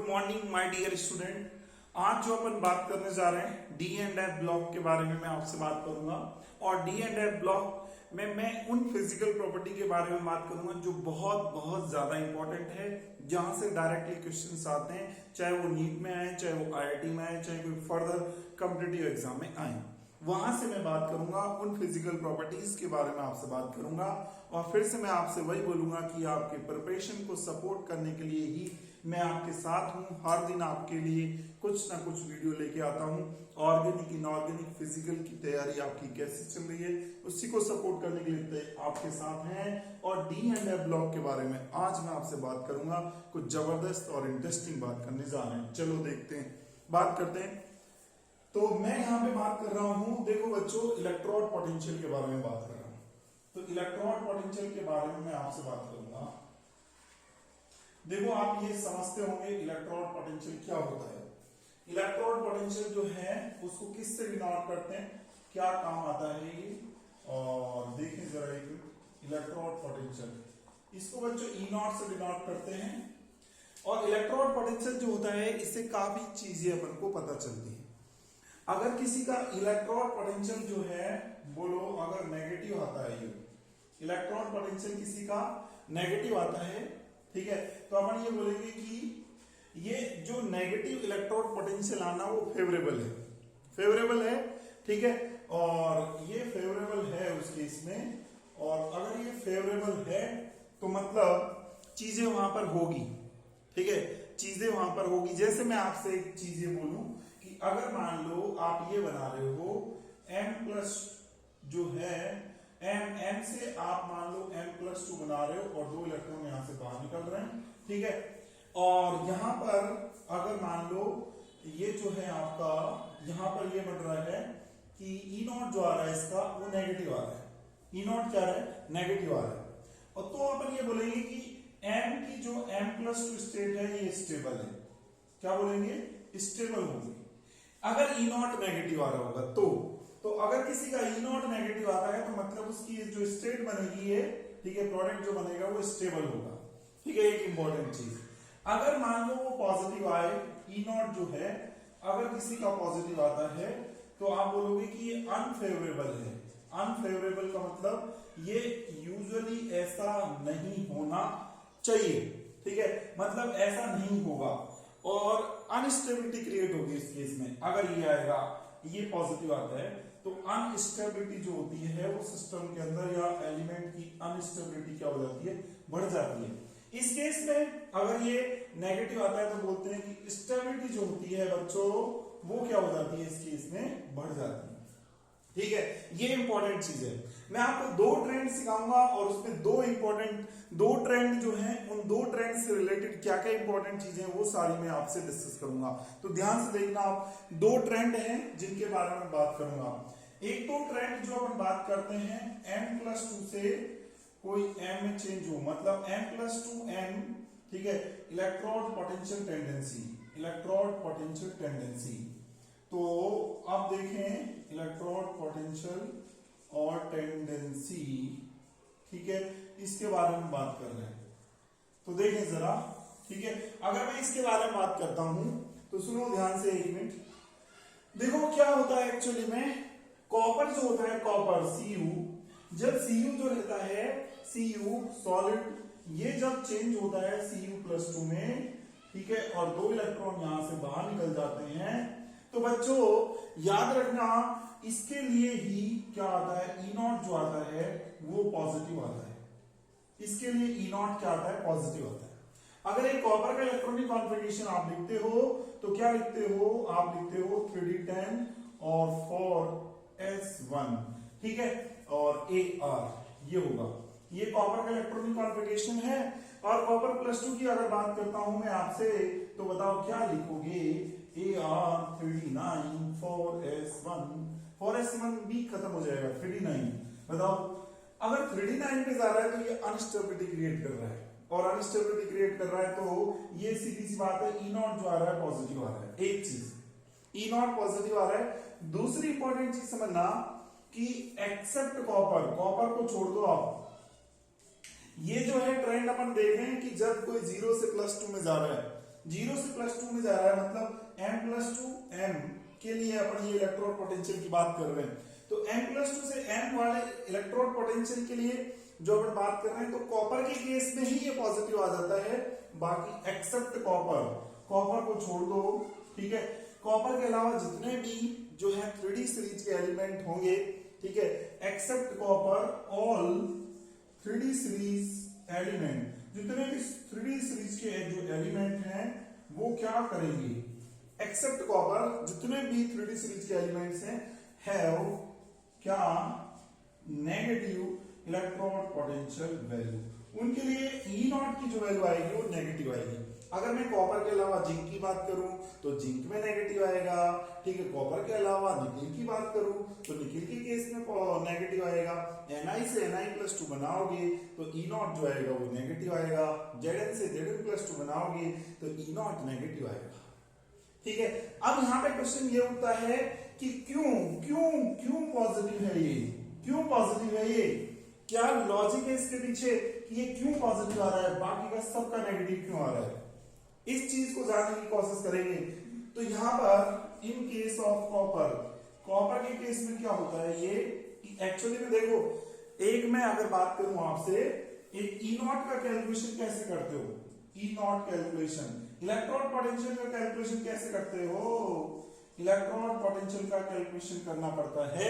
Morning my dear student. आज जो अपन बात करने जा रहे हैं डी एंड एफ ब्लॉक के बारे में मैं आपसे बात करूंगा। और डी एंड एफ ब्लॉक में मैं उन फिजिकल प्रॉपर्टी के बारे में बात करूंगा जो बहुत बहुत ज्यादा इंपॉर्टेंट है, जहां से डायरेक्टली क्वेश्चंस आते हैं, चाहे वो नीट में आए, चाहे वो आईआईटी में आए, चाहे कोई फर्दर कॉम्पिटिटिव एग्जाम में आए। वहां से मैं बात करूंगा, उन फिजिकल प्रॉपर्टीज के बारे में आपसे बात करूंगा। और फिर से मैं आपसे वही बोलूंगा कि आपके प्रिपरेशन को सपोर्ट करने के लिए ही मैं आपके साथ हूं। हर दिन आपके लिए कुछ ना कुछ वीडियो लेके आता हूं। ऑर्गेनिक इनऑर्गेनिक फिजिकल की तैयारी आपकी कैसे चल रही है, उसी को सपोर्ट करने के लिए आपके साथ हैं। और डी एंड एफ ब्लॉक के बारे में आज मैं आपसे बात करूंगा। कुछ जबरदस्त और इंटरेस्टिंग बात करने जा रहे हैं। चलो देखते हैं, बात करते हैं। तो मैं यहाँ पे बात कर रहा हूं, देखो बच्चों, इलेक्ट्रोड पोटेंशियल के बारे में बात कर रहा हूं। तो इलेक्ट्रोड पोटेंशियल के बारे में मैं आपसे बात करूंगा। देखो, आप ये समझते होंगे इलेक्ट्रोड पोटेंशियल क्या होता है। इलेक्ट्रोड पोटेंशियल जो है उसको किससे डिनोट करते हैं, क्या काम आता है ये, और देखें जरा एक इलेक्ट्रोड पोटेंशियल। इसको बच्चों ई नॉट से डिनोट करते हैं। और इलेक्ट्रोड पोटेंशियल जो होता है, इससे काफी चीजें अपन को पता चलती है। अगर किसी का इलेक्ट्रोड पोटेंशियल जो है, बोलो अगर नेगेटिव आता है, ये इलेक्ट्रोड पोटेंशियल किसी का नेगेटिव आता है, ठीक है, तो अपन ये बोलेंगे कि ये जो नेगेटिव इलेक्ट्रोड पोटेंशियल आना वो फेवरेबल है, फेवरेबल है, ठीक है। और ये फेवरेबल है उस केस में। और अगर ये फेवरेबल है तो मतलब चीजें वहां पर होगी, ठीक है, चीजें वहां पर होगी। जैसे मैं आपसे एक चीज ये बोलूं कि अगर मान लो आप ये बना रहे हो m प्लस जो है m से आप मान लो m+2 बना रहे हो और 2 इलेक्ट्रॉन यहां से बाहर निकल रहे हैं, ठीक है। और यहां पर अगर मान लो ये जो है आपका यहां पर ये बन रहा है कि ई नॉट जो आ रहा है इसका वो नेगेटिव आ रहा है। ई नॉट क्या है, नेगेटिव आ रहा है। और तो अपन ये बोलेंगे कि m की जो m+2 स्टेट है ये स्टेबल है। क्या बोलेंगे, स्टेबल होगी। अगर ई नॉट नेगेटिव आ रहा होगा तो अगर किसी का ई नॉट नेगेटिव आता है तो मतलब उसकी जो स्टेट बनेगी है, ठीक है, प्रोडक्ट जो बनेगा वो स्टेबल होगा, ठीक है। एक इंपॉर्टेंट चीज, अगर मान लो वो पॉजिटिव आए, ई नॉट जो है अगर किसी का पॉजिटिव आता है तो आप बोलोगे कि ये अनफेवरेबल है। अनफेवरेबल का मतलब ये यूजुअली ऐसा नहीं होना चाहिए, ठीक है, मतलब ऐसा नहीं होगा और अनस्टेबिलिटी क्रिएट होगी इस केस में। अगर ये आएगा, ये पॉजिटिव आता है तो अनस्टेबिलिटी जो होती है वो सिस्टम के अंदर या एलिमेंट की अनस्टेबिलिटी क्या हो जाती है, बढ़ जाती है। इस केस में अगर ये नेगेटिव आता है तो बोलते हैं कि स्टेबिलिटी जो होती है बच्चों वो क्या हो जाती है, इस केस में बढ़ जाती है, ठीक है। ये इंपॉर्टेंट चीज है। मैं आपको 2 ट्रेंड सिखाऊंगा और उसमें 2 ट्रेंड जो हैं, उन 2 ट्रेंड से रिलेटेड क्या क्या इंपॉर्टेंट चीजें हैं वो सारी मैं आपसे डिस्कस करूंगा। तो ध्यान से देखना, आप 2 ट्रेंड हैं जिनके बारे में बात करूंगा। एक तो ट्रेंड जो अपन बात करते हैं m+2 से कोई m में चेंज हो, मतलब m+2n, ठीक है, electrode potential tendency, electrode potential tendency. तो आप देखें इलेक्ट्रोड पोटेंशियल और टेंडेंसी, ठीक है, इसके बारे में बात कर रहे हैं। तो देखें जरा, ठीक है, अगर मैं इसके बारे में बात करता हूं तो सुनो ध्यान से, 1 मिनट। देखो क्या होता है एक्चुअली में, कॉपर जो होता है, कॉपर Cu, जब Cu जो रहता है, Cu सॉलिड, ये जब चेंज होता है Cu+2 में, ठीक है, और 2 इलेक्ट्रॉन यहां से बाहर निकल जाते हैं, तो बच्चों याद रखना इसके लिए ही क्या आता है, ई नॉट जो आता है वो पॉजिटिव आता है। इसके लिए ई नॉट क्या आता है, पॉजिटिव आता है। अगर एक कॉपर का इलेक्ट्रॉनिक कॉन्फ़िगरेशन आप लिखते हो तो क्या लिखते हो, आप लिखते हो 3d10 और 4s1, ठीक है, और Ar ये होगा। ये कॉपर का इलेक्ट्रॉनिक कॉन्फ़िगरेशन है। और कॉपर+2 की अगर बात करता हूं मैं आपसे, तो बताओ क्या लिखोगे, Ar3d9 4s1, 4s1 भी खत्म हो जाएगा, 3d9। बताओ, अगर 3d9 पे जा रहा है तो ये अनस्टेबिलिटी क्रिएट कर रहा है, और अनस्टेबिलिटी क्रिएट कर रहा है तो ये सीधी सी बात है, ई नॉट जो आ रहा है पॉजिटिव आ रहा है। एक चीज, ई नॉट पॉजिटिव आ रहा है। दूसरी इंपॉर्टेंट चीज समझना कि एक्सेप्ट कॉपर, कॉपर को छोड़ दो आप। ये जो है ट्रेंड अपन देख रहे हैं कि जब कोई 0 से +2 में जा रहा है, 0 से +2 में जा रहा है, मतलब m+2 m के लिए अपन ये इलेक्ट्रोड पोटेंशियल की बात कर रहे हैं। तो m+2 से m वाले इलेक्ट्रोड पोटेंशियल के लिए जो अपन बात कर रहे हैं, तो कॉपर के केस में ही ये पॉजिटिव आ जाता है, बाकी एक्सेप्ट कॉपर, कॉपर को छोड़ दो, ठीक है। कॉपर के अलावा जितने भी जो है 3D सीरीज के एलिमेंट होंगे, ठीक है, except copper all 3D series element, जितने भी 3D सीरीज के जो एलिमेंट हैं वो क्या करेंगे, एक्सेप्ट कॉपर, जितने भी 3D सीरीज के एलिमेंट्स हैं हैव क्या नेगेटिव इलेक्ट्रोड पोटेंशियल वैल्यू, उनके लिए E0 की जो वैल्यू आएगी वो नेगेटिव आएगी। अगर मैं कॉपर के अलावा जिंक की बात करूं तो जिंक में नेगेटिव आएगा, ठीक है। कॉपर के अलावा निकिल की बात करूं तो निकिल के केस में नेगेटिव आएगा। Na से Na+2 बनाओगे तो E0 जो आएगा वो नेगेटिव आएगा। Zn से Zn+2 बनाओगे तो E0 नेगेटिव आएगा, ठीक है। अब यहाँ पे क्वेश्चन ये उठता है कि क्यों क्यों क्यों पॉजिटिव है ये, क्यों पॉजिटिव है ये, क्या लॉजिक है इसके पीछे कि ये क्यों पॉजिटिव आ रहा है, बाकी का सबका नेगेटिव क्यों आ रहा है, इस चीज को जानने की कोशिश करेंगे। तो यहाँ पर in case of copper, copper के केस में क्या होता है ये कि एक्चुअली में देखो, एक मैं अगर बात करूं आपसे, एक E0 का कैलकुलेशन कैसे करते हो, E0 कैलकुलेशन, इलेक्ट्रोड पोटेंशियल का कैलकुलेशन कैसे करते हो, इलेक्ट्रोड पोटेंशियल का कैलकुलेशन करना पड़ता है,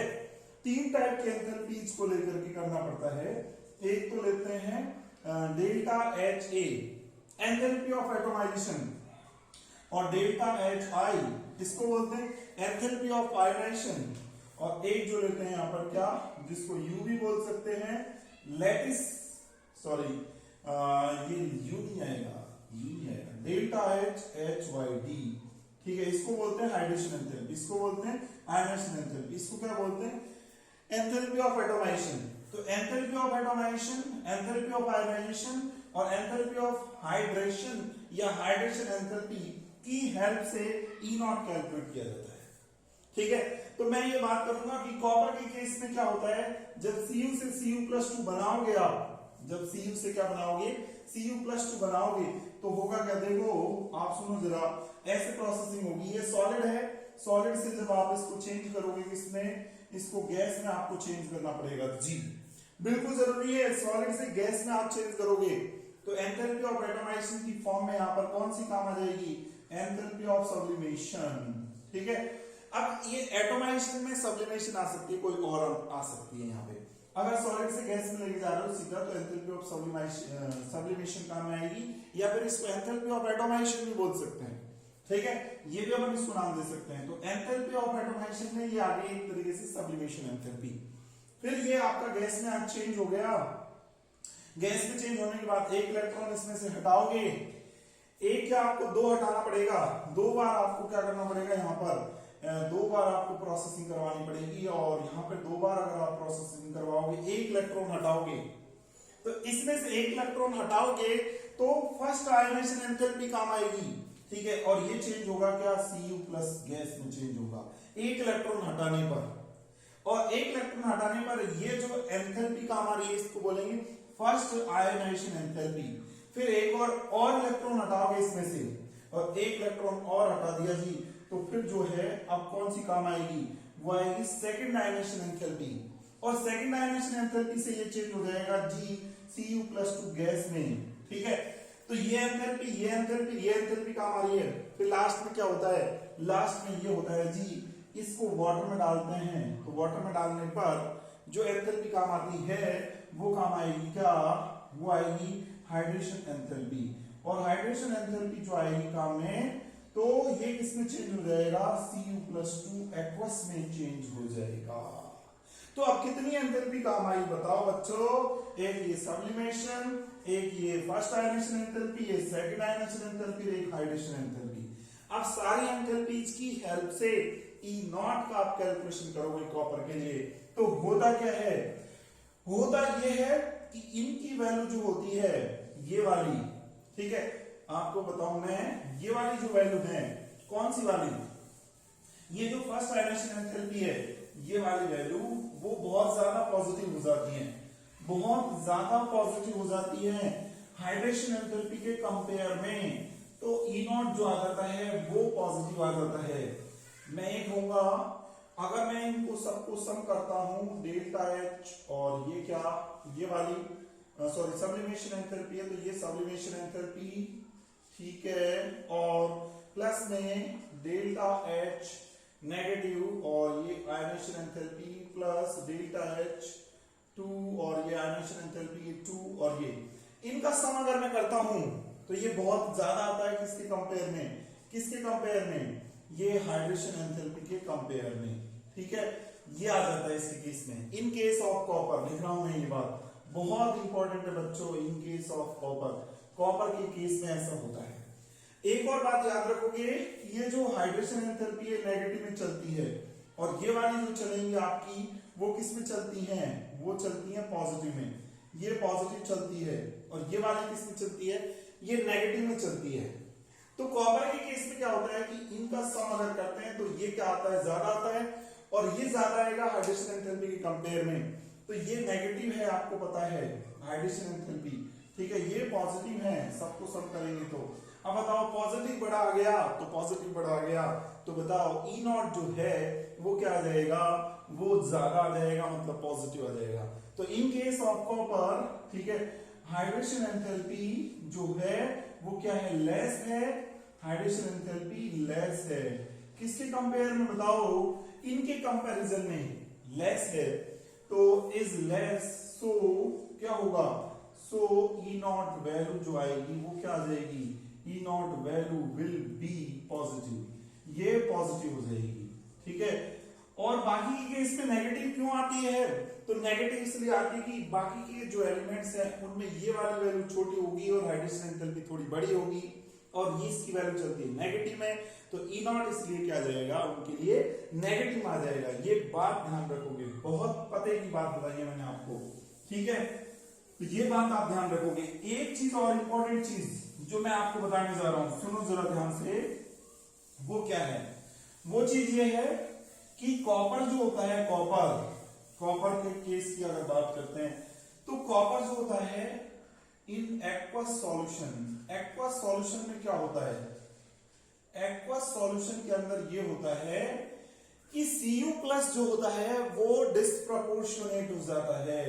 3 टाइप के एंथैल्पीज को लेकर के करना पड़ता है। एक तो लेते हैं delta HA enthalpy of atomisation, और डेल्टा HI इसको बोलते हैं एंथैल्पी ऑफ आयनाइजेशन, और एक जो लेते हैं यहाँ पर क्या, जिसको U भी बोल सकते हैं, लैटिस, सॉरी ये U नहीं आएगा, U नहीं आएगा, डेल्टा HHYD, ठीक है। इसको बोलते हैं हाइड्रेशन एंथैल्पी, इसको बोलते हैं आयनाइजेशन एंथैल्पी, इसको क्या बोलते हैं एंथैल्पी ऑफ एटोमाइजेशन। तो enthalpy of atomization, enthalpy of ionization और एंथैल्पी ऑफ हाइड्रेशन या हाइड्रेशन एंथैल्पी की हेल्प से E0 कैलकुलेट किया जाता है, ठीक है। तो मैं ये बात करूंगा कि कॉपर के केस में क्या होता है, जब Cu से Cu+2 बनाओगे आप, जब Cu से क्या बनाओगे, Cu+2 बनाओगे तो होगा क्या, देखो आप सुनो जरा, ऐसे प्रोसेसिंग होगी, ये सॉलिड है, सॉलिड से जब आप इसको चेंज करोगे किसमें, इसको गैस में आपको चेंज करना पड़ेगा, जी बिल्कुल जरूरी है, सॉलिड से गैस में आप चेंज करोगे तो एंथैल्पी ऑफ एटोमाइजेशन की फॉर्म में यहाँ पर कौन सी काम आ जाएगी, एंथैल्पी ऑफ सब्लिमेशन, ठीक है। अब ये एटोमाइजेशन में सब्लिमेशन आ सकती है, कोई और आ सकती है यहाँ पे, अगर सॉलिड से गैस में लेके जा रहे हो सीधा तो एंथैल्पी ऑफ सब्लिमेशन काम में आएगी, या फिर इसको एंथैल्पी ऑफ एटोमाइजेशन भी बोल सकते हैं, ठीक है, ये भी अपन इसको नाम दे सकते हैं। तो एंथैल्पी ऑफ एटोमाइजेशन में ये आ गई एक तरीके से सब्लिमेशन एंथैल्पी। फिर ये आपका गैस में आज चेंज हो गया, गैस में चेंज होने के बाद एक इलेक्ट्रॉन इसमें से हटाओगे, एक क्या आपको 2 हटाना पड़ेगा, 2 बार आपको क्या करना पड़ेगा, यहाँ पर 2 बार आपको प्रोसेसिंग करवानी पड़ेगी, और यहाँ पे 2 बार अगर आप प्रोसेसिंग करवाओगे, एक इलेक्ट्रॉन हटाओगे, तो इसमें से एक इलेक्ट्रॉन हटाओगे तो फर्स्ट आयनाइजेशन एंथैल्पी काम आएगी, ठीक है, और ये चेंज होगा क्या, Cu प्लस गैस में चेंज होगा एक इलेक्ट्रॉन हटाने पर, और एक इलेक्ट्रॉन हटाने पर ये जो एंथैल्पी काम आ रही है इसको बोलेंगे फर्स्ट आयनाइजेशन एंथैल्पी। फिर एक और इलेक्ट्रॉन हटाओगे इसमें से, और एक इलेक्ट्रॉन और हटा दिया जी, तो फिर जो है अब कौन सी काम आएगी, वो आएगी सेकंड आयनाइजेशन एंथैल्पी, और सेकंड आयनाइजेशन एंथैल्पी से ये चेंज हो जाएगा जी Cu+2 गैस में, ठीक है। तो ये एंथैल्पी, ये एंथैल्पी, ये एंथैल्पी काम आ रही है। फिर लास्ट में क्या होता है, लास्ट में ये होता है जी, इसको वाटर में डालते हैं, तो वाटर में डालने पर जो एंथैल्पी काम आती है वो काम आएगी क्या, वो आएगी हाइड्रेशन एंथैल्पी, और हाइड्रेशन एंथैल्पी जो आएगी काम में, तो ये किसमें चेंज हो जाएगा, Cu+2 एक्वस में चेंज हो जाएगा। तो अब कितनी एंथैल्पी काम आई बताओ बच्चों, एक ये सब्लिमेशन, एक ये फर्स्ट आयनाइजेशन एंथैल्पी, ये सेकंड आयनाइजेशन एंथैल्पी, एक हाइड्रेशन एंथैल्पी। अब सारी एंथैल्पीज की हेल्प से E0 का आप कैलकुलेशन करोगे कॉपर के लिए, तो होता क्या है, होता ये है कि इनकी वैल्यू जो होती है ये वाली, ठीक है, आपको बताऊं मैं, ये वाली जो वैल्यू है, कौन सी वाली, ये जो फर्स्ट आयनाइजेशन एंथैल्पी है, ये वाली वैल्यू वो बहुत ज्यादा पॉजिटिव हो जाती है, बहुत ज्यादा पॉजिटिव हो जाती है हाइड्रेशन एंथैल्पी के कंपेयर में। तो ई नॉट जो आ जाता है वो पॉजिटिव आ जाता है। मैं ये कहूंगा अगर मैं इनको सबको सम करता हूं डेल्टा एच और ये क्या ये वाली सॉरी सब्लिमेशन एंथैल्पी है, तो ये सब्लिमेशन एंथैल्पी ठीक है, और प्लस में डेल्टा एच नेगेटिव और ये ionisation enthalpy plus delta H 2 और ये आयनेशन एंथैल्पी 2 और ये इनका सम अगर मैं करता हूं तो ये बहुत ज्यादा आता है किसके कंपेयर में ये हाइड्रेशन एंथैल्पी के कंपेयर में, ठीक है, ये आ जाता है इसके केस में। इन केस ऑफ कॉपर लिख रहा हूं मैं, ये बात बहुत इंपॉर्टेंट है बच्चों, इन केस ऑफ कॉपर के केस में ऐसा होता है। एक और बात याद रखोगे, ये जो हाइड्रेशन एंथैल्पी है नेगेटिव में चलती है और ये वाली जो चलेंगी आपकी वो किस में चलती हैं, वो चलती हैं पॉजिटिव में, ये पॉजिटिव चलती है और ये वाली किस में चलती है, ये नेगेटिव में चलती है। तो कॉपर के केस में क्या होता है कि इनका सम अगर करते हैं तो ये क्या आता है, ज्यादा आता है और ये ज्यादा आएगा हाइड्रेशन एंथैल्पी के कंपेयर में, तो ये नेगेटिव है आपको पता है हाइड्रेशन एंथैल्पी, ठीक है, ये पॉजिटिव है, सबको सम करेंगे तो। अब बताओ पॉजिटिव बड़ा आ गया तो पॉजिटिव बड़ा आ गया तो बताओ ई नॉट जो है वो क्या आ जाएगा, वो ज्यादा आ जाएगा, मतलब पॉजिटिव आ जाएगा। तो इन केस ऑफ कॉपर, ठीक है, हाइड्रेशन एंथैल्पी जो है वो क्या है, लेस है, हाइड्रेशन एंथैल्पी लेस है, किसके कंपेयर में बताओ, इनके कंपैरिजन में लेस है, तो इज लेस, सो क्या होगा, सो ई नॉट वैल्यू जो आएगी वो क्या आ जाएगी, E naught value will be positive, ये पॉजिटिव हो जाएगी, ठीक है। और बाकी के केस में नेगेटिव क्यों आती है, तो नेगेटिव इसलिए आती है कि बाकी के जो एलिमेंट्स हैं उनमें ये वाली वैल्यू छोटी होगी और हाइड्रेशन एंथैल्पी थोड़ी बड़ी होगी और ये इसकी वैल्यू चलती है नेगेटिव में, तो ई नॉट इसलिए क्या जाएगा, उनके लिए नेगेटिव आ जाएगा। ये बात ध्यान रखोगे, बहुत पते की बात बताई है मैंने आपको, ठीक है, तो ये बात आप ध्यान रखोगे। एक चीज और इंपॉर्टेंट चीज जो मैं आपको बताने जा रहा हूं, सुनो जरा ध्यान से, वो क्या है, वो चीज ये है कि कॉपर जो होता है, कॉपर के केस की अगर बात करते हैं तो कॉपर जो होता है इन एक्वस सॉल्यूशन में क्या होता है, एक्वस सॉल्यूशन के अंदर ये होता है कि Cu प्लस जो होता है वो डिस्प्रपोर्शनेट हो जाता है,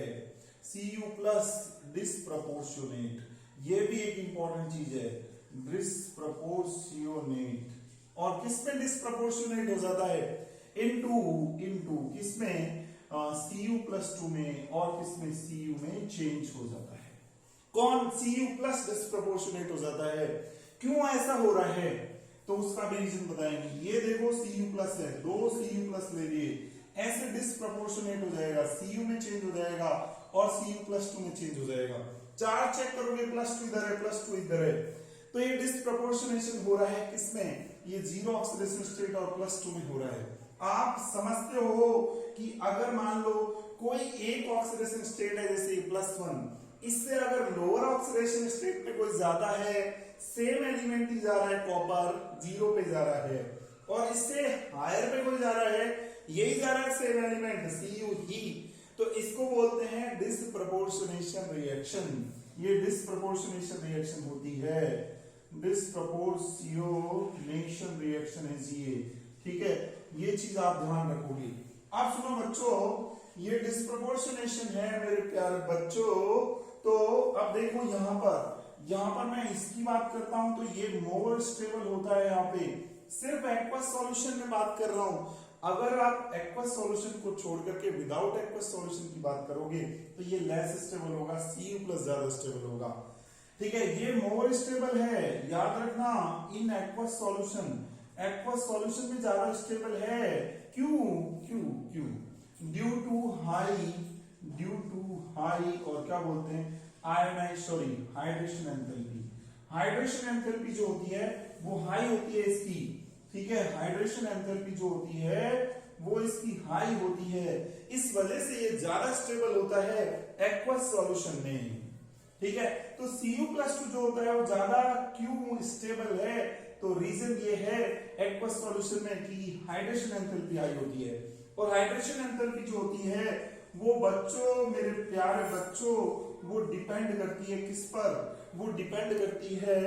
Cu प्लस डिस्प्रपोर्शनेट, ये भी एक इंपॉर्टेंट चीज है, डिस्प्रपोर्शनेट, और किसमें डिस्प्रपोर्शनेट हो जाता है, इनटू किसमें, Cu प्लस 2 में, और किसमें Cu में चेंज हो जाता है। कौन, Cu प्लस डिस्प्रपोर्शनेट हो जाता है, क्यों ऐसा हो रहा है, तो उसका भी रीजन बताएंगे। ये देखो Cu प्लस है, दो Cu प्लस ले लिए, ऐसे डिस्प्रपोर्शनेट हो जाएगा, Cu में चेंज हो जाएगा और Cu प्लस 2 में चेंज हो जाएगा। चार चेक करोगे, प्लस 2 इधर है, प्लस 2 इधर है, तो ये डिस्प्रपोर्शनेशन हो रहा है किसमें, ये जीरो ऑक्सीडेशन स्टेट और प्लस 2 में हो रहा है। आप समझते हो कि अगर मान लो कोई एक ऑक्सीडेशन स्टेट है जैसे +1, इससे अगर लोअर ऑक्सीडेशन स्टेट पे कोई ज्यादा है, सेम एलिमेंट ही जा रहा है, कॉपर 0 पे जा रहा है, और इससे हायर पे कोई जा रहा है, यही जा रहा है सेम एलिमेंट Cu ही, तो इसको बोलते हैं डिस्प्रपोर्शनेशन रिएक्शन। ये डिस्प्रपोर्शनेशन रिएक्शन होती है, डिस्प्रपोर्शनेशन रिएक्शन है ये, ठीक है, ये चीज आप ध्यान रखोगे। अब सुनो बच्चों, ये डिस्प्रपोर्शनेशन है मेरे प्यारे बच्चों, तो अब देखो यहां पर मैं इसकी बात करता हूं तो ये मोर स्टेबल होता है, यहाँ पे सिर्फ एक्वस सॉल्यूशन में बात कर रहा हूं। अगर आप एक्वस सॉल्यूशन को छोड़ करके विदाउट एक्वस सॉल्यूशन की बात करोगे तो ये लेस स्टेबल होगा, Cu प्लस ज्यादा स्टेबल होगा, ठीक है, ये मोर स्टेबल है, याद रखना, इन एक्वस सॉल्यूशन में ज्यादा स्टेबल है, क्यों, ड्यू टू हाई और क्या बोलते हैं, हाइड्रेशन एंथैल्पी जो होती है वो हाई होती है इसकी, ठीक है, हाइड्रेशन एंथैल्पी जो होती है वो इसकी हाई होती है, इस वजह से ये ज्यादा स्टेबल होता है एक्वस सॉल्यूशन में, ठीक है। तो Cu+2 जो होता है वो ज्यादा क्यों स्टेबल है, तो रीजन ये है एक्वस सॉल्यूशन में कि हाइड्रेशन एंथैल्पी हाई होती है, और हाइड्रेशन एंथैल्पी जो होती है वो बच्चों, मेरे प्यारे बच्चों, वो डिपेंड करती है किस पर, वो डिपेंड करती है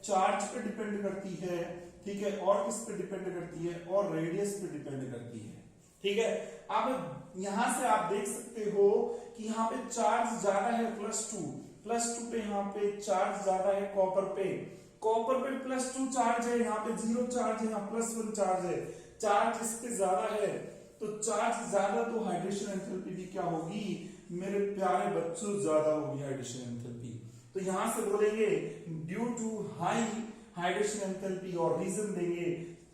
चार्ज पे डिपेंड करती है, ठीक है, और किस पे डिपेंड करती है, और रेडियस पे डिपेंड करती है, ठीक है। अब यहां से आप देख सकते हो कि यहाँ पे चार्ज ज्यादा है +2 पे, यहाँ पे चार्ज ज्यादा है कॉपर पे +2 चार्ज है, यहाँ पे 0 चार्ज है, यहाँ +1 चार्ज है, चार्ज इस पे ज्यादा है, तो चार्ज ज्यादा तो हाइड्रेशन एंथैल्पी भी क्या होगी मेरे प्यारे बच्चों, ज्यादा होगी हाइड्रेशन एंथैल्पी। तो यहां से बोलेंगे due to high hydration enthalpy, और रीजन देंगे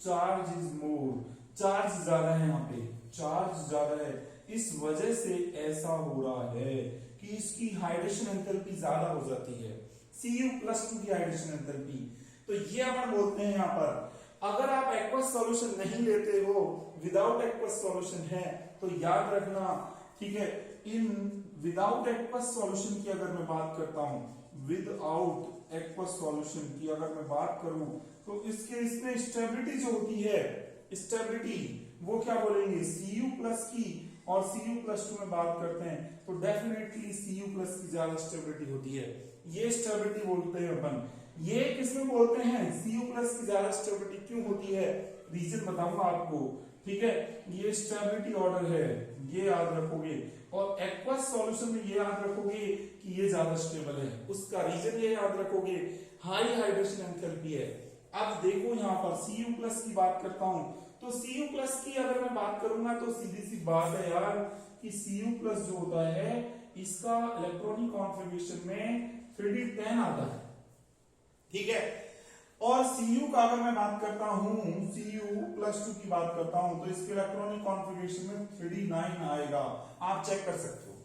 चार्ज इज मोर, चार्ज ज्यादा है, यहाँ पे चार्ज ज्यादा है, इस वजह से ऐसा हो रहा है कि इसकी हाइड्रेशन एंथैल्पी ज्यादा हो जाती है, Cu+2 की हाइड्रेशन एंथैल्पी। तो ये अपन बोलते हैं यहाँ पर, अगर आप एक्वस सॉल्यूशन नहीं लेते हो, विदाउट एक्वस सॉल्यूशन है, तो याद रखना, ठीक है, इन विदाउट एक्वस सॉल्यूशन की अगर मैं बात करता हूं, विदाउट एक्वस सॉल्यूशन की अगर मैं बात करूं, तो इसमें स्टेबिलिटी जो होती है, स्टेबिलिटी वो क्या बोलेंगे Cu+ की, और Cu+2 में बात करते हैं तो डेफिनेटली Cu+ की ज्यादा स्टेबिलिटी होती है, ये स्टेबिलिटी बोलते हैं अपन। ये किसमें बोलते हैं, Cu+ की ज्यादा स्टेबिलिटी क्यों होती है, रीजन बताऊंगा आपको, ठीक है। ये स्टेबिलिटी ऑर्डर है, ये याद रखोगे, और एक्वस सॉल्यूशन में ये याद रखोगे कि ये ज्यादा स्टेबल है, उसका रीजन ये याद रखोगे हाई हाइड्रेशन एंथैल्पी है। अब देखो यहाँ पर Cu+ की बात करता हूं, तो Cu+ की अगर मैं बात करूंगा तो सीधी सी बात है यार कि Cu+ जो होता है इसका इलेक्ट्रॉनिक कॉन्फ़िगरेशन में 3d10 आता है, ठीक है। और Cu का अगर मैं बात करता हूं, Cu+2 की बात करता हूं, तो इसके इलेक्ट्रॉनिक कॉन्फ़िगरेशन में 3d9 आएगा, आप चेक कर सकते हो।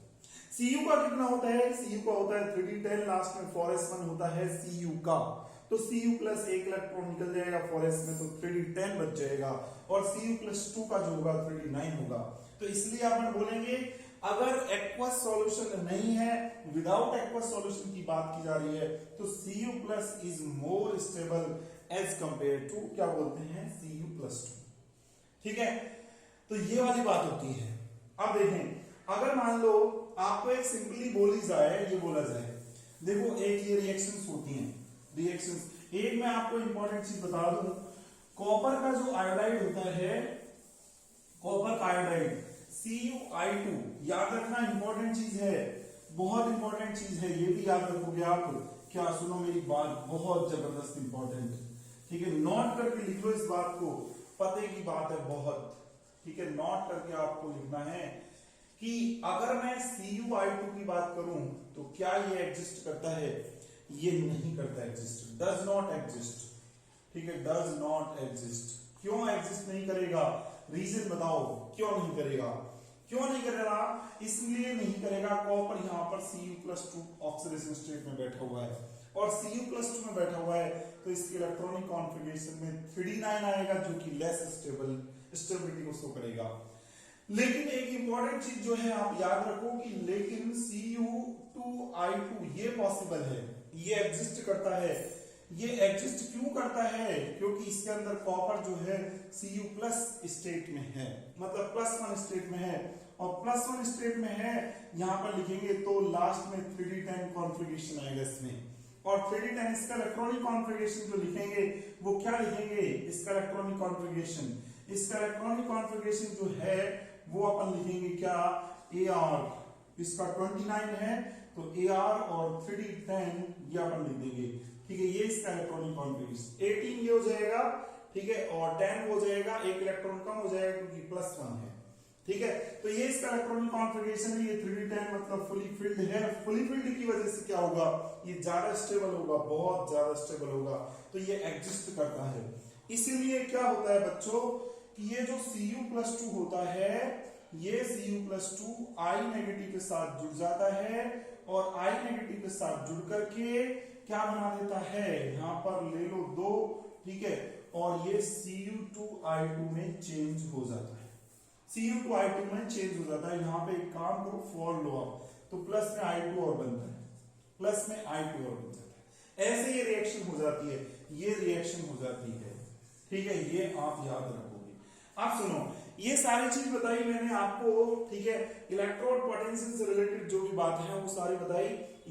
Cu का कितना होता है, Cu का होता है 3d10, लास्ट में 4s1 होता है Cu का, तो Cu+ एक इलेक्ट्रॉन निकल जाएगा 4s में, तो 3d10 बच जाएगा, और Cu+2 का जो होगा 3d9 होगा। तो इसलिए अपन बोलेंगे अगर एक्वस सॉल्यूशन नहीं है, विदाउट एक्वस सॉल्यूशन की बात की जा रही है, तो Cu+ is more stable as compare to क्या बोलते हैं Cu+2, ठीक है। तो ये वाली बात होती है। अब देखें, अगर मान लो आपको एक सिंपली बोली जाए, ये बोला जाए, देखो एक ये रिएक्शंस होती हैं, रिएक्शंस, एक मैं आपको इंपॉर्टेंट चीज बता दूं, कॉपर का जो आयोडाइड होता है, कॉपर का आयोडाइड Cu(I2), याद रखना इंपॉर्टेंट चीज है, बहुत इंपॉर्टेंट चीज है, ये भी याद रखोगे आप। क्या सुनो मेरी बात, बहुत जबरदस्त इंपॉर्टेंट, ठीक है, नोट करके लिख लो इस बात को, पते की बात है बहुत, ठीक है, नोट करके आपको लिखना है कि अगर मैं Cu(I2) की बात करूं तो क्या ये एग्जिस्ट करता है, ये नहीं करता एग्जिस्ट, डज नॉट एग्जिस्ट, ठीक है, डज नॉट एग्जिस्ट। क्यों एग्जिस्ट नहीं करेगा, रीजन बताओ क्यों नहीं करेगा, क्यों नहीं करेगा, इसलिए नहीं करेगा, कॉपर यहाँ पर Cu+2 ऑक्सीडेशन स्टेट में बैठा हुआ है, और Cu+2 में बैठा हुआ है, तो इसके इलेक्ट्रॉनिक कॉन्फ़िगरेशन में 3d9 आएगा, जो कि लेस स्टेबल स्टेबिलिटी को शो करेगा। लेकिन एक इंपॉर्टेंट चीज जो है आप याद रखो कि लेकिन Cu2I2 ये पॉसिबल है, ये एग्जिस्ट करता है, ये एग्जिस्ट क्यों करता है, क्योंकि इसके अंदर कॉपर जो है Cu+ स्टेट में है, मतलब +1 स्टेट में है, और +1 स्टेट में है, यहां पर लिखेंगे तो लास्ट में 3d10 कॉन्फ़िगरेशन आएगा इसमें, और 3d10 इसका इलेक्ट्रॉनिक कॉन्फ़िगरेशन जो लिखेंगे वो क्या लिखेंगे, इसका इलेक्ट्रॉनिक कॉन्फ़िगरेशन, इसका इलेक्ट्रॉनिक कॉन्फ़िगरेशन जो है वो अपन लिखेंगे क्या, Ar, इसका 29 है तो Ar और 3d10 ये अपन लिख देंगे, ठीक है, ये इसका इलेक्ट्रॉनिक कॉन्फ़िगरेशन, 18 ये हो जाएगा, ठीक है, और 10 हो जाएगा, एक इलेक्ट्रॉन कम हो जाएगा क्योंकि +1 है, ठीक है। तो ये इसका इलेक्ट्रॉनिक कॉन्फ़िगरेशन है, ये 3d10 मतलब फुली फिल्ड है, फुली फिल्ड की वजह से क्या होगा, ये ज्यादा स्टेबल होगा, बहुत ज्यादा स्टेबल होगा, तो ये एग्जिस्ट करता है। इसीलिए क्या होता है बच्चों कि ये जो Cu+2 होता है, ये Cu+2 I- के साथ जुड़ जाता है, और I- के साथ जुड़ करके क्या बना देता है, यहां पर ले लो 2, ठीक है, और ये Cu2I2 में चेंज हो जाता है, Cu2I2 में चेंज हो जाता है। यहां पे एक काम करो, फॉर लो आप, तो प्लस में I2 और बनता है, प्लस में I2 और बन जाता है, ऐसे ये रिएक्शन हो जाती है, ये रिएक्शन हो जाती है, ठीक है, ये आप याद रखोगे। अब सुनो, ये सारी चीज बताई मैंने आपको, ठीक है। इलेक्ट्रोड पोटेंशियल से रिलेटेड जो भी बात है वो सारी बताई।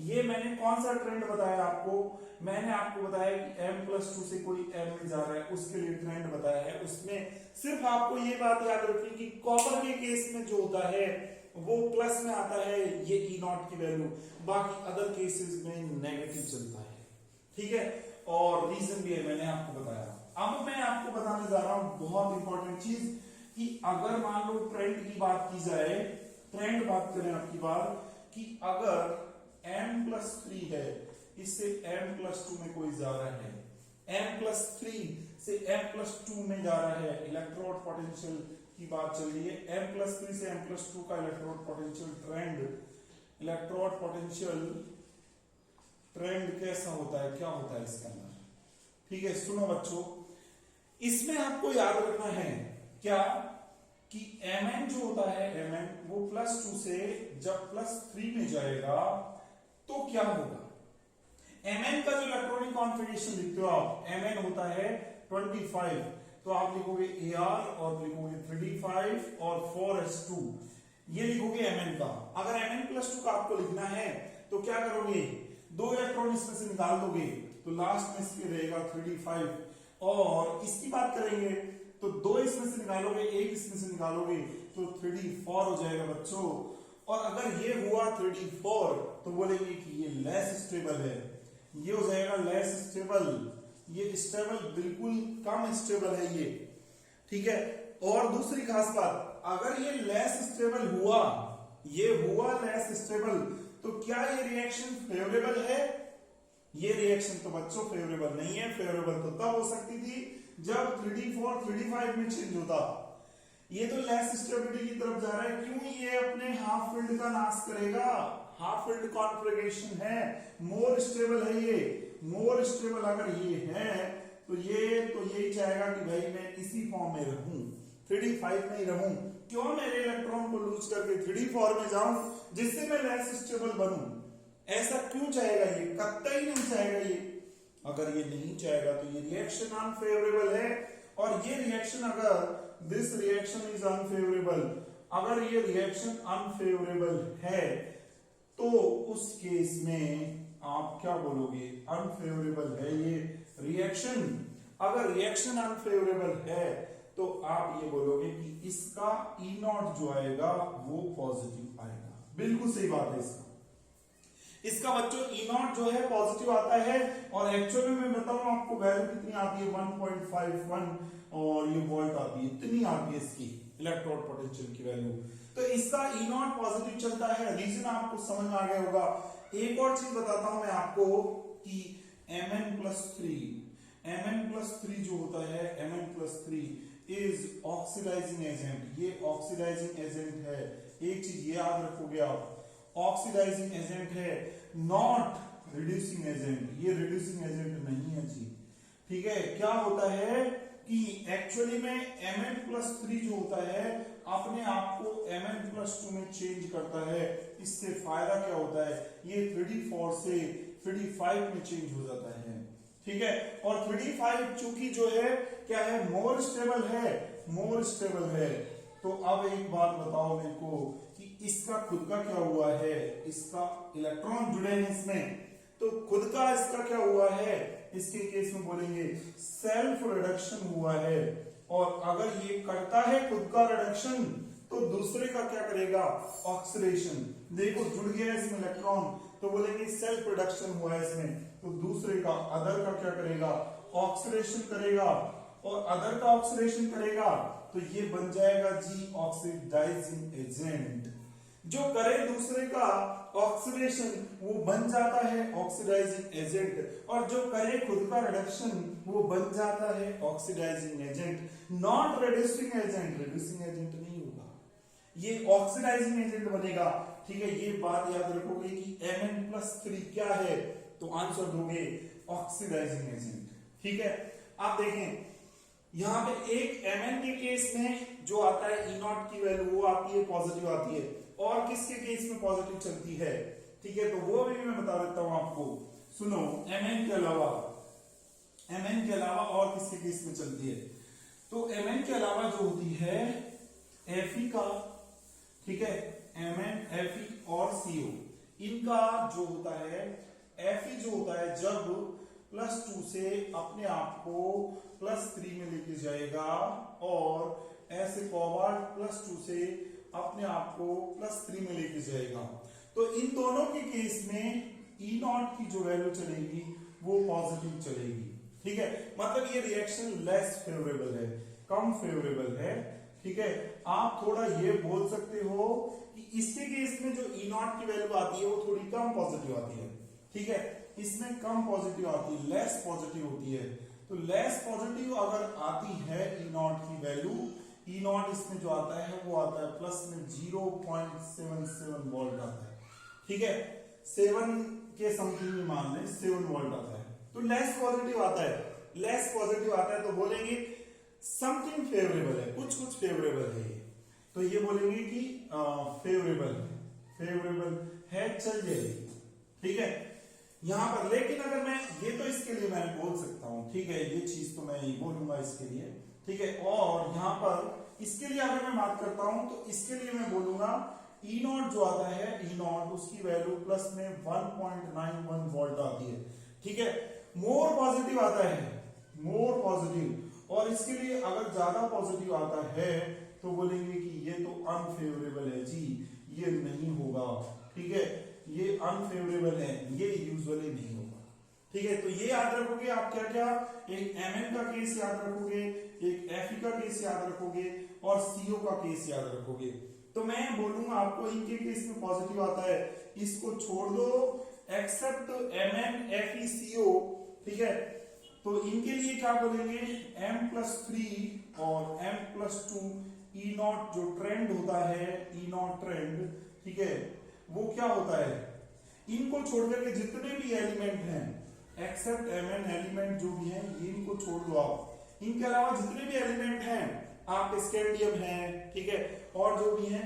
ये मैंने कौन सा ट्रेंड बताया आपको, मैंने आपको बताया कि m+2 से कोई m में जा रहा है उसके लिए ट्रेंड बताया है। उसमें सिर्फ आपको ये बात याद रखनी कि कॉपर के केस में जो होता है वो प्लस में आता है ये E0 की वैल्यू, बाकी अदर केसेस में नेगेटिव चलता है, ठीक है। और रीजन भी है मैंने आपको बताया। अब मैं आपको बताने जा रहा हूं बहुत इंपॉर्टेंट चीज कि अगर मान लो ट्रेंड की बात की जाए, ट्रेंड बात करें आपकी बात कि अगर m+3 है इससे m+2 में कोई जा रहा है, m+3 से m+2 में जा रहा है, इलेक्ट्रोड पोटेंशियल की बात चल रही है। m+3 से m+2 का electrode potential trend, electrode potential trend कैसा होता है, क्या होता है इसके अंदर, ठीक है। सुनो बच्चों, इसमें आपको याद रखना है क्या कि Mn जो होता है Mn वो +2 से जब +3 में जाएगा तो क्या होगा। Mn का जो इलेक्ट्रॉनिक कॉन्फ़िगरेशन लिखते हो आप, Mn होता है 25, तो आप लिखोगे Ar और लिखोगे 3d5 और 4s2, ये लिखोगे Mn का। अगर Mn+2 का आपको लिखना है तो क्या करोगे, 2 इलेक्ट्रॉन इसमें से निकाल दोगे तो लास्ट में इसके रहेगा 3d5, और इसकी बात करेंगे तो 2 इसमें से निकालोगे, 1 इसमें से निकालोगे तो 3d4 हो जाएगा बच्चों। और अगर ये हुआ 3d4 तो बोलेंगे कि ये लेस स्टेबल है, ये हो जाएगा लेस स्टेबल, ये स्टेबल बिल्कुल कम स्टेबल है ये, ठीक है। और दूसरी खास बात, अगर ये लेस स्टेबल हुआ, ये हुआ लेस स्टेबल, तो क्या ये रिएक्शन फेवरेबल है, ये रिएक्शन तो बच्चों फेवरेबल नहीं है। फेवरेबल तो तब हो सकती थी जब 3d4 3d5 में चेंज होता। ये तो लेस स्टेबिलिटी की तरफ जा रहा है, क्यों, ये अपने हाफ फील्ड का नाश करेगा, हाफ फील्ड कॉन्फ़िगरेशन है, मोर स्टेबल है ये, मोर स्टेबल अगर ये है तो यही चाहेगा कि भाई मैं इसी फॉर्म में रहूं, 3d5 में ही रहूं, क्यों मेरे इलेक्ट्रॉन को लूज करके 3d4 में जाऊं जिससे मैं लेस स्टेबल बनूं, ऐसा क्यों चाहेगा ये, कतई नहीं चाहेगा ये। अगर ये नहीं चाहेगा तो ये रिएक्शन अनफेवरेबल है, और ये रिएक्शन अगर दिस रिएक्शन इज अनफेवरेबल, अगर ये रिएक्शन अनफेवरेबल है तो उस केस में आप क्या बोलोगे, अनफेवरेबल है ये रिएक्शन। अगर रिएक्शन अनफेवरेबल है तो आप ये बोलोगे कि इसका E0 जो आएगा वो पॉजिटिव आएगा। बिल्कुल सही बात है इसका बच्चों E0 जो है पॉजिटिव आता है, और एक्चुअली में मैं बताऊं आपको वैल्यू कितनी आती है 1.51 और ये वोल्ट आती है, इतनी आती है इसकी इलेक्ट्रोड पोटेंशियल की वैल्यू। तो इसका E0 पॉजिटिव चलता है, रीजन आपको समझ में आ गया होगा। एक और चीज बताता हूं मैं आपको कि Mn+3 जो होता है, Mn+3 इज ऑक्सीडाइजिंग एजेंट, ये ऑक्सीडाइजिंग एजेंट है। एक चीज ये याद रखोगे आप, ऑक्सीडाइजिंग एजेंट है, नॉट रिड्यूसिंग एजेंट, ये रिड्यूसिंग एजेंट नहीं है जी, ठीक है। क्या होता है कि एक्चुअली में Mn+3 जो होता है अपने आप को Mn+2 में चेंज करता है। इससे फायदा क्या होता है, ये 3d4 से 3d5 में चेंज हो जाता है, ठीक है। और 3d5 चूंकि जो है क्या है, मोर स्टेबल है, मोर स्टेबल है। तो अब एक बात बताओ मेरे को कि इसका खुद का क्या हुआ है, इसका इलेक्ट्रॉन जुड़े हैं इसमें, तो खुद का इसका क्या हुआ है, इसके केस में बोलेंगे सेल्फ रिडक्शन हुआ है। और अगर ये करता है खुद का रिडक्शन तो दूसरे का क्या करेगा, ऑक्सीडेशन। देखो जुड़ गया इसमें इलेक्ट्रॉन, तो बोलेंगे सेल्फ रिडक्शन हुआ है इसमें, तो दूसरे का, अदर का क्या करेगा, ऑक्सीडेशन करेगा, और अदर का ऑक्सीडेशन करेगा तो ये बन जाएगा जी ऑक्सीडाइजिंग एजेंट। जो करे दूसरे का ऑक्सीडेशन वो बन जाता है ऑक्सीडाइजिंग एजेंट, और जो करे खुद का रिडक्शन वो बन जाता है oxidising agent, not reducing agent. Reducing agent नहीं होगा, ये ऑक्सीडाइजिंग एजेंट बनेगा, ठीक है। ये बात याद रखोगे कि Mn+3 क्या है, तो आंसर दोगे ऑक्सीडाइजिंग एजेंट, ठीक है। आप देखें यहां पे एक Mn के केस में जो आता है E0 की वैल्यू वो आती है, पॉजिटिव आती है, और किसके केस में पॉजिटिव चलती है, ठीक है। तो वो भी मैं बता देता हूं आपको, सुनो। Mn के अलावा और किसके केस में चलती है, तो Mn के अलावा जो होती है Fe का, ठीक है, Mn, Fe और CO, इनका जो होता है Fe जो होता है जब +2 से अपने आप को +3 में लेके जाएगा और ऐसे कोबाल्ट +2 से अपने आप को +3 में लेके जाएगा, तो इन दोनों के केस में E0 की जो वैल्यू चलेगी वो पॉजिटिव चलेगी, ठीक है। मतलब ये रिएक्शन लेस फेवरेबल है, कम फेवरेबल है, ठीक है। आप थोड़ा ये बोल सकते हो कि इसके केस में जो E0 की वैल्यू आती है वो थोड़ी कम पॉजिटिव आती है, ठीक है, इसमें कम पॉजिटिव आती है, लेस पॉजिटिव होती है। तो लेस पॉजिटिव अगर आती है E0 की वैल्यू, E0 इसमें जो आता है वो आता है प्लस में 0.77 वोल्ट आता है, ठीक है, 7 के समथिंग में मान लें 7 वोल्ट आता है, तो लेस पॉजिटिव आता है, लेस पॉजिटिव आता है तो बोलेंगे समथिंग फेवरेबल है, कुछ कुछ फेवरेबल है ये, तो ये बोलेंगे कि फेवरेबल है, चल जाएगी, ठीक है। यहां पर लेकिन अगर मैं ये, तो इसके लिए मैं बोल सकता हूं, ठीक है, ये चीज तो मैं ही बोलूंगा इसके लिए, ठीक है। और यहां पर इसके लिए अगर मैं बात करता हूं तो इसके लिए मैं बोलूंगा E0 जो आता है, E0 उसकी वैल्यू प्लस में 1.91 वोल्ट आती है, ठीक है, मोर पॉजिटिव आता है, मोर पॉजिटिव। और इसके लिए अगर ज्यादा पॉजिटिव आता है तो बोलेंगे कि ये तो अनफेवरेबल है जी, ये नहीं होगा, ठीक है, ये अनफेवरेबल है, ये यूजुअली नहीं होगा, ठीक है। तो ये याद रखोगे आप, क्या क्या, एक Mn का केस याद रखोगे, एक Fe का केस याद रखोगे और CO का केस याद रखोगे। तो मैं बोलूंगा आपको इनके केस में पॉजिटिव आता है, इसको छोड़ दो, एक्सेप्ट Mn, Fe, CO, ठीक है। तो इनके लिए क्या बोलेंगे, M+3 और M+2 E0 जो ट्रेंड होता है, E0 ट्रेंड, ठीक है, वो क्या होता है, इनको छोड़ करके जितने भी एलिमेंट हैं एक्सेप्ट Mn एलिमेंट जो भी हैं, ये इनको छोड़ दो आप, इनके अलावा जितने भी एलिमेंट हैं, आप स्कैंडियम है, ठीक है, और जो भी है,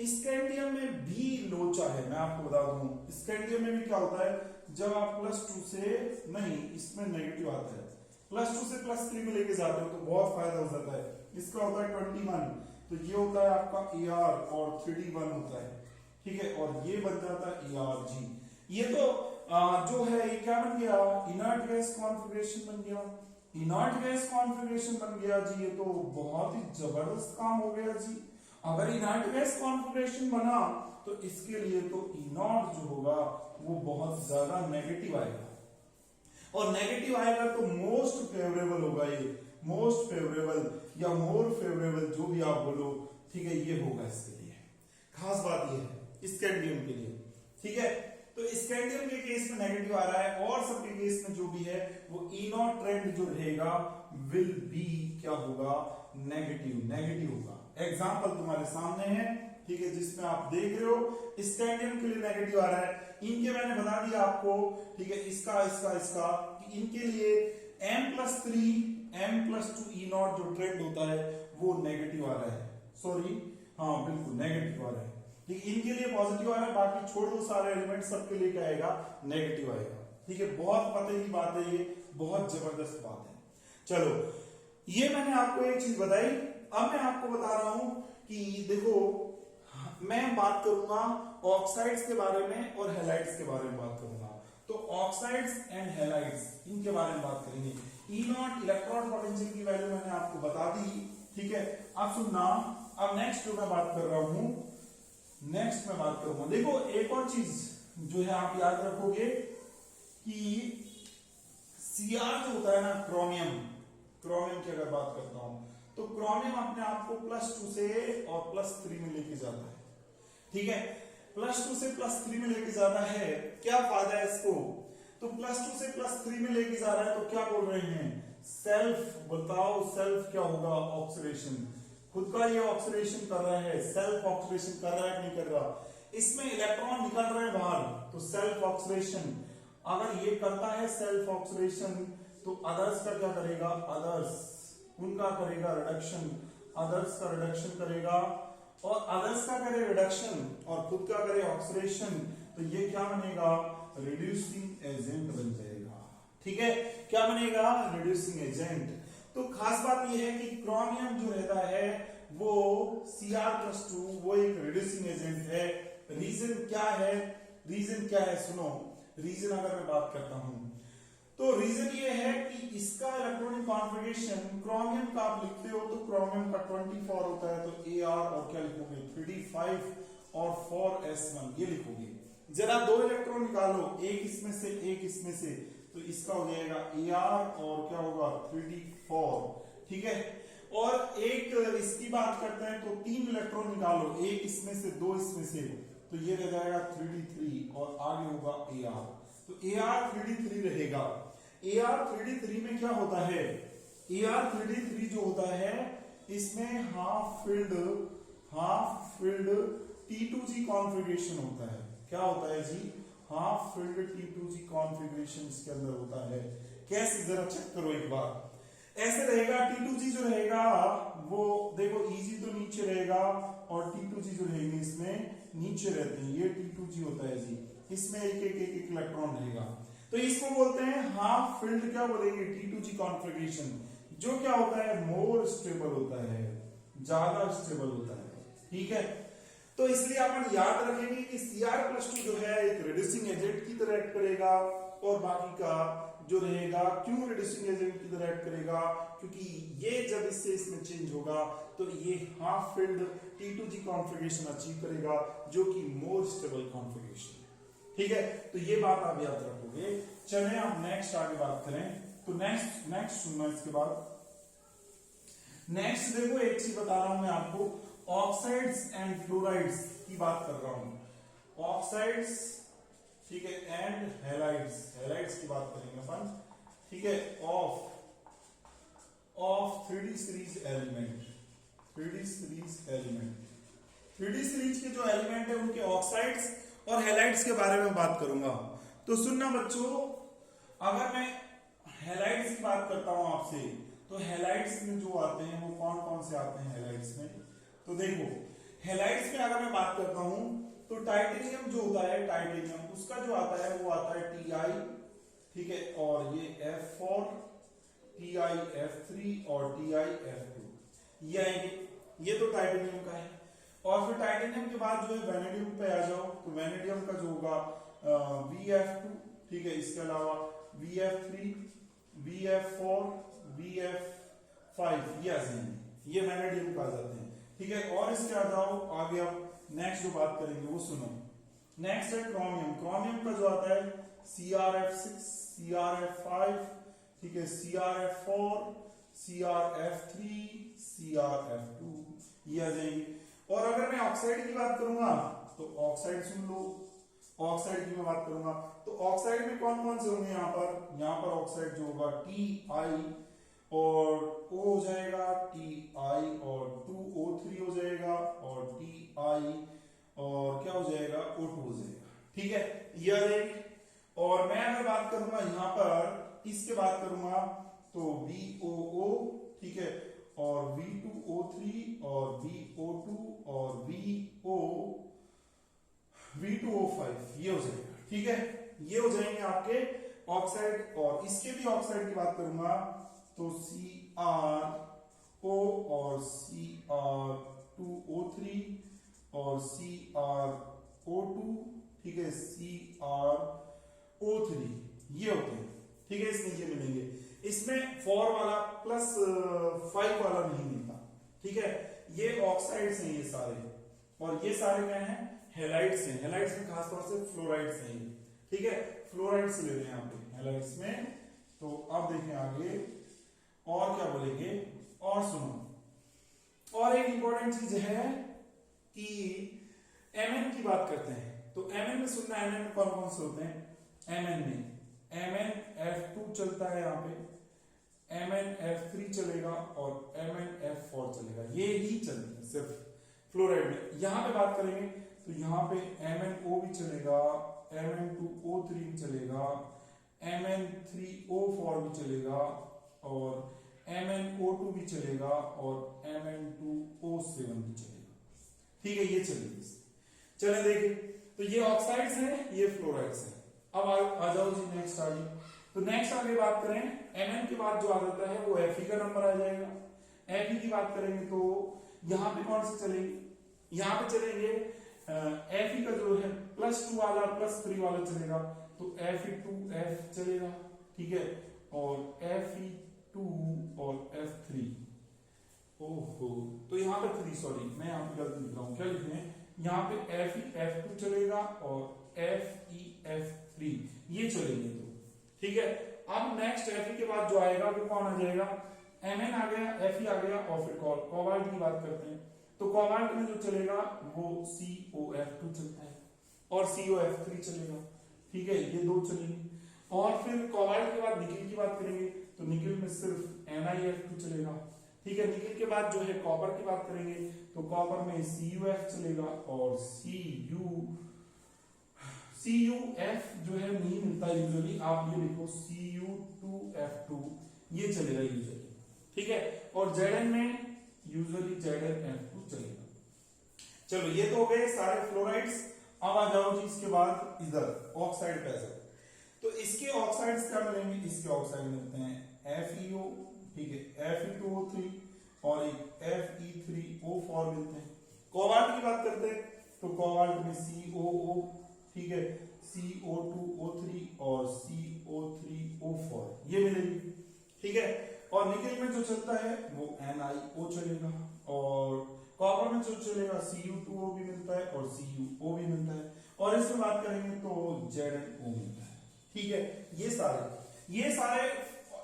स्कैंडियम में भी लोचा है, मैं आपको बता दूं, स्कैंडियम में भी क्या होता है, जब आप +2 से, नहीं इसमें नेगेटिव आता है, +2 से +3 में लेके जाते हो तो बहुत फायदा हो जाता है, इसका होता है 21, तो ये होता है आपका AR और 3D1 होता है, ठीक है, और ये बन जाता है ARG। ये तो जो है ये क्या बन गया, इनर्ट गैस कॉन्फ़िगरेशन बन गया, इनर्ट गैस कॉन्फ़िगरेशन बन गया जी, ये तो बहुत ही जबरदस्त काम हो गया जी। अगर इनर्ट गैस कॉन्फ़िगरेशन बना तो इसके लिए तो E0 जो होगा वो बहुत ज्यादा नेगेटिव आएगा, और नेगेटिव आएगा तो मोस्ट फेवरेबल होगा, ये मोस्ट फेवरेबल या मोर फेवरेबल जो भी आप बोलो, ठीक है, ये होगा इसके लिए। खास बात ये है स्कैंडियम के लिए, ठीक है। तो स्कैंडियम के केस में नेगेटिव आ रहा है, और सबके केस में जो भी है वो E0 ट्रेंड जो रहेगा विल बी क्या होगा, नेगेटिव, नेगेटिव होगा। एग्जांपल तुम्हारे सामने है, ठीक है, जिसमें आप देख रहे हो स्कैंडियम के लिए नेगेटिव आ रहा है, इनके मैंने बता दिया आपको, ठीक है, इसका इसका इसका कि इनके लिए M+3 M+2 E0 जो ट्रेंड होता है वो नेगेटिव आ रहा है, सॉरी, हाँ बिल्कुल नेगेटिव आ रहा है, ठीक है, इनके लिए पॉजिटिव आ रहा है, बाकी छोड़ दो सारे एलिमेंट, सबके लिए क्या आएगा, नेगेटिव आएगा, ठीक है। बहुत पते की बात है, ये बहुत जबरदस्त बात है। चलो, ये मैंने आपको एक चीज बताई, अब मैं आपको बता रहा हूं कि देखो, मैं बात करूंगा ऑक्साइड्स के बारे में और हैलाइड्स के बारे में बात करूंगा। तो ऑक्साइड्स एंड हैलाइड्स, इनके बारे में बात करेंगे। E0 इलेक्ट्रॉन पोटेंशियल की वैल्यू मैंने आपको बता दी, ठीक है। अब सुनना, अब नेक्स्ट जो मैं बात कर रहा हूं, नेक्स्ट मैं बात करूंगा, देखो एक और चीज जो है आप याद रखोगे कि Cr जो होता है ना, क्रोमियम, क्रोमियम की अगर बात करता हूं तो क्रोमियम अपने आप को +2 से और +3 में लेके जाता है, ठीक है, +2 से +3 में लेके जाता है, क्या फायदा है इसको, तो +2 से +3 में लेके जा रहा है, तो क्या बोल रहे हैं, सेल्फ, बताओ सेल्फ क्या होगा, ऑक्सीडेशन, खुद का ये ऑक्सीडेशन कर रहा है, सेल्फ ऑक्सीडेशन कर रहा है कि नहीं कर रहा, इसमें इलेक्ट्रॉन निकल रहे हैं बाहर, तो सेल्फ ऑक्सीडेशन, अगर ये करता है सेल्फ ऑक्सीडेशन तो अदर्स का क्या करेगा, अदर्स उनका करेगा रिडक्शन, अदर्स का रिडक्शन करेगा, और अदर्स का करे रिडक्शन और खुद का करे ऑक्सीडेशन, तो ये क्या बनेगा, रिड्यूसिंग एजेंट बन जाएगा, ठीक है, क्या बनेगा, रिड्यूसिंग एजेंट। तो खास बात यह है कि क्रोमियम जो रहता है वो Cr+2 वो एक रिड्यूसिंग एजेंट है। रीजन क्या है? रीजन क्या है सुनो, रीजन अगर मैं बात करता हूं तो रीजन ये है कि इसका इलेक्ट्रॉनिक कॉन्फ़िगरेशन क्रोमियम का आप लिखते हो तो क्रोमियम का 24 होता है, तो Ar और क्या लिखोगे 3d5 और 4s1 ये लिखोगे। जरा दो इलेक्ट्रॉन निकालो, एक इसमें से एक इसमें से, तो इसका हो जाएगा Ar और क्या होगा 3d4, ठीक है। और एक इसकी बात करते हैं तो तीन इलेक्ट्रॉन निकालो, एक इसमें से दो इसमें से, तो ये रह जाएगा 3d3 और आगे होगा Ar, तो Ar 3d3 रहेगा। Ar 3d3 में क्या होता है? Ar 3d3 जो होता है इसमें हाफ फिल्ड T2G कॉन्फ़िगरेशन होता है। क्या होता है जी? हाफ फिल्ड T2G कॉन्फ़िगरेशन इसके अंदर होता है। कैसे जरा चेक करो एक बार। ऐसे रहेगा T2G जो रहेगा वो देखो Eg तो नीचे रहेगा और T2G जो रहेंगे इसमें नीचे रहते हैं, ये T2G होता है जी, इसमें एक इलेक्ट्रॉन रहेगा, तो इसको बोलते हैं हाफ फिल्ड क्या बोलेंगे T2G कॉन्फ़िगरेशन, जो क्या होता है मोर स्टेबल होता है, ज्यादा स्टेबल होता है, ठीक है। तो इसलिए अपन याद रखेंगे कि Cr+2 जो है एक रिड्यूसिंग एजेंट की तरह एक्ट करेगा और बाकी का जो रहेगा क्यों रिड्यूसिंग एजेंट की तरह एक्ट करेगा, क्योंकि ये जब इससे इसमें चेंज होगा तो ये half filled T2G configuration achieve करेगा जो कि मोर स्टेबल कॉन्फ़िगरेशन, ठीक है। तो ये बात आप याद रखोगे। चलें आप नेक्स्ट आगे बात करें, तो नेक्स्ट सुनना इसके बाद। नेक्स्ट देखो एक चीज बता रहा हूं मैं आपको, ऑक्साइड्स एंड फ्लोराइड्स की बात कर रहा हूं। ऑक्साइड्स, ठीक है, एंड हैलाइड्स की बात करेंगे अपन, ठीक है, of 3D series element. 3D series के जो एलिमेंट है उनके ऑक्साइड्स और हैलाइड्स के बारे में बात करूंगा। तो सुनना बच्चों, अगर मैं हैलाइड्स की बात करता हूं आपसे, तो हैलाइड्स में जो आते हैं वो कौन कौन से आते हैं हैलाइड्स में? तो देखो हैलाइड्स में अगर मैं बात करता हूं तो टाइटेनियम जो होता है, टाइटेनियम उसका जो आता है वो आता है Ti, ठीक है, और ये F4, TiF3 और TiF2, ये आएंगे, ये तो टाइटेनियम का है। और फिर टाइटेनियम के बाद जो है वेनेडियम पे आ जाओ, तो वेनेडियम का जो होगा VF2, ठीक है, इसके अलावा VF3, VF4, VF5, ये आ जाएंगे, ये वेनेडियम का आ जाते हैं, ठीक है। और इसके आ जाओ आगे, अब नेक्स्ट जो बात करेंगे वो सुनो। नेक्स्ट है क्रोमियम। क्रोमियम का जो आता है CrF6, CrF5, ठीक है, CrF4, CrF3, CrF2, ये आ जाएंगे। और अगर मैं ऑक्साइड की बात करूंगा तो ऑक्साइड सुन लो, ऑक्साइड की मैं बात करूंगा तो ऑक्साइड में कौन कौन से होंगे यहाँ पर ऑक्साइड जो होगा Ti और O हो जाएगा, Ti और 2O3 हो जाएगा और Ti और क्या हो जाएगा O2 हो जाएगा, ठीक है, ये आ जाएगी। और मैं अगर बात करूंगा यहाँ पर इसके बात करूंगा तो VOO, ठीक है, और V2O3 और VO2 और V2O5, ये हो जाएगा, ठीक है, ये हो जाएंगे आपके ऑक्साइड। और इसके भी ऑक्साइड की बात करूंगा तो CrO और Cr2O3 और CrO2, ठीक है, CrO3, ये होते हैं, ठीक है, इसमें ये मिलेंगे। इसमें 4 वाला प्लस 5 वाला नहीं मिलता, ठीक है। ये ऑक्साइड्स हैं ये सारे, और ये सारे क्या हैं? हैलाइड्स हैं। हैलाइड्स में खासतौर से फ्लोराइड्स हैं, ठीक है, फ्लोराइड्स ले रहे हैं यहाँ पे हैलाइड्स में। तो अब देखें आगे और क्या बोलेंगे, और सुनो, और एक इंपॉर्टेंट चीज है कि Mn की बात करते हैं, तो Mn में सुनना, Mn में कौन कौन से होते हैं? Mn में MnF2 चलता है, यहाँ पे MnF3 चलेगा और MnF4 चलेगा, ये ही चलते हैं सिर्फ फ्लोराइड में। यहाँ पे बात करेंगे तो यहाँ पे MnO भी चलेगा, Mn2O3 भी चलेगा, Mn3O4 भी चलेगा और MnO2 भी चलेगा और Mn2O7 भी चलेगा, ठीक है, ये चलेगी। चले देखें, तो ये ऑक्साइड्स हैं, ये फ्लोराइड्स हैं। अब आ जाओ जी नेक्स्ट आगे। तो नेक्स्ट आगे बात करें, Mn के बाद जो आ जाता है वो Fe का नंबर आ जाएगा। Fe की बात करेंगे तो यहाँ पे कौन से चलेंगे, यहाँ पे चलेंगे Fe का जो है +2 वाला +3 वाला चलेगा, तो Fe2F चलेगा, ठीक है, और Fe2 और F3, ओहो, तो यहाँ पे 3, सॉरी मैं यहाँ पे गलती लिख रहा हूँ, क्या लिख रहे हैं, यहाँ पे FeF2 चलेगा और FeF3 ये चलेंगे तो, ठीक है। अब नेक्स्ट Fe के बाद जो आएगा वो कौन आ जाएगा, Mn आ गया, Fe आ गया, और फिर कोबाल्ट की बात करते हैं, तो कोबाल्ट में जो चलेगा वो COF2 चलता है और COF3 चलेगा, ठीक है, ये दो चलेंगे। और फिर कोबाल्ट के बाद निकिल की बात करेंगे तो निकिल में सिर्फ NiF2 चलेगा, ठीक है। निकिल के बाद जो है कॉपर की बात करेंगे तो कॉपर में CuF चलेगा और CuF जो है नहीं मिलता यूजुअली, आप ये लिखो Cu2F2 ये चलेगा यूजुअली, ठीक है। और Zn में यूजुअली ZnF2 चलेगा। चलो ये तो हो गए सारे फ्लोराइड्स। अब आ जाओ जी इसके बाद इधर ऑक्साइड पे जाओ, तो इसके ऑक्साइड्स क्या मिलेंगे, इसके ऑक्साइड मिलते हैं FeO, ठीक है, Fe2O3 और एक Fe3O4 मिलते हैं। कोबाल्ट की बात करते हैं तो कोबाल्ट में COO, ठीक है, CO2O3 और CO3O4 ये मिलेंगे, ठीक है। और निकेल में जो चलता है वो NiO चलेगा, और कॉपर में जो चलेगा Cu2O भी मिलता है और CuO भी मिलता है, और इसमें बात करेंगे तो ZnO मिलता है, ठीक है। ये सारे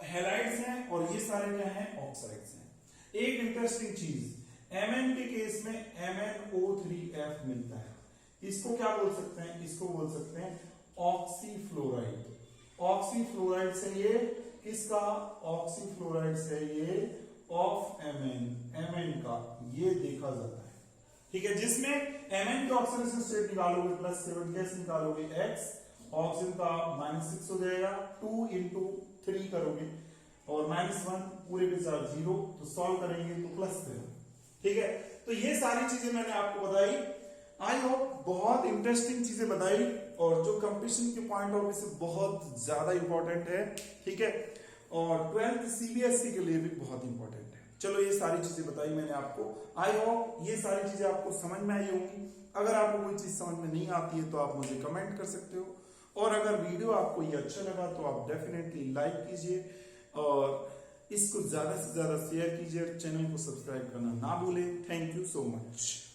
हैलाइड्स हैं और ये सारे क्या हैं, ऑक्साइड्स हैं। एक इंटरेस्टिंग चीज, Mn के केस में MnO3F मिलता है, इसको क्या बोल सकते हैं, इसको बोल सकते हैं ऑक्सीफ्लोराइड। ऑक्सीफ्लोराइड से ये किसका, ऑक्सीफ्लोराइड से ये ऑफ Mn का ये देखा जाता है, ठीक है, जिसमें Mn के ऑक्सीडेशन स्टेट निकालोगे +7 कैसे निकालोगे, X ऑक्सीजन का -6 हो जाएगा, 2 × 3 करोगे और -1 पूरे के साथ 0, तो सॉल्व करेंगे तो +7, ठीक है। तो ये सारी चीजें मैंने आपको बताई, आई होप बहुत इंटरेस्टिंग चीजें बताई और जो कंपटीशन के पॉइंट ऑफ व्यू से बहुत ज्यादा इंपॉर्टेंट है, ठीक है, और 12th CBSE के लिए भी बहुत इंपॉर्टेंट है। चलो ये सारी चीजें बताई मैंने आपको, आई होप ये सारी चीजें आपको समझ में आई होंगी। अगर आपको कोई चीज समझ में नहीं आती है तो आप मुझे कमेंट कर सकते हो, और अगर वीडियो आपको ये अच्छा लगा तो आप डेफिनेटली लाइक कीजिए और इसको ज्यादा से ज्यादा शेयर कीजिए, चैनल को सब्सक्राइब करना ना भूलें। Thank you so much.